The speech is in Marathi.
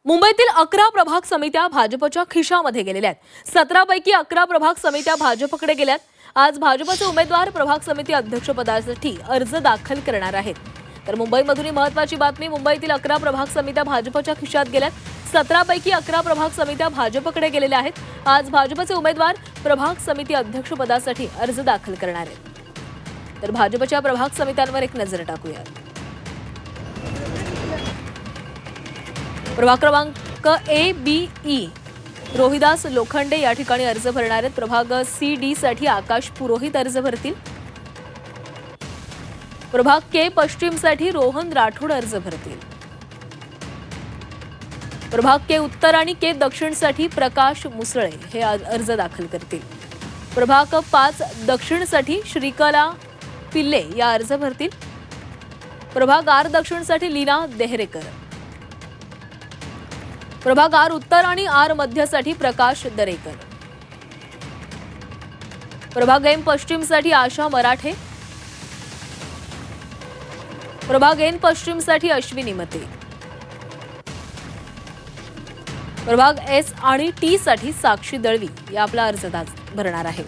मुंबईतील 11 प्रभाग समित्या भाजपच्या खिशामध्ये गेलेल्या आहेत। 17 पैकी 11 प्रभाग समित्या भाजपकडे गेल्यात। आज भाजपचे उमेदवार प्रभाग समिती अध्यक्षपदासाठी अर्ज दाखल करणार आहेत। तर मुंबईमधून महत्त्वाची बातमी, मुंबईतील 11 प्रभाग समित्या भाजपच्या खिशात गेल्यात। 17 पैकी 11 प्रभाग समित्या भाजपकडे गेलेल्या आहेत। आज भाजपचे उमेदवार प्रभाग समिती अध्यक्षपदासाठी अर्ज दाखल करणार आहेत। तर भाजपच्या प्रभाग समित्यांवर एक नजर टाकूया। प्रभाग क्रमांक ए, बी, ई रोहिदास लोखंडे या ठिकाणी अर्ज भरणार आहेत। प्रभाग सी, डी साठी आकाश पुरोहित अर्ज भरतील। प्रभाग के पश्चिम साठी रोहन राठोड अर्ज भरतील। प्रभाग के उत्तर आणि के दक्षिण साठी प्रकाश मुसळे हे अर्ज दाखल करतील। प्रभाग 5 दक्षिण साठी श्रीकला पिल्ले या अर्ज भरतील। प्रभाग आर दक्षिण साठी लीना देहरेकर। प्रभाग आर उत्तर आणि आर मध्यसाठी प्रकाश दरेकर। प्रभाग एम पश्चिम साठी आशा मराठे। प्रभाग एन पश्चिम साठी अश्विनी मते। प्रभाग एस आणि टी साठी साक्षी दळवी या आपला अर्ज भरणार आहे।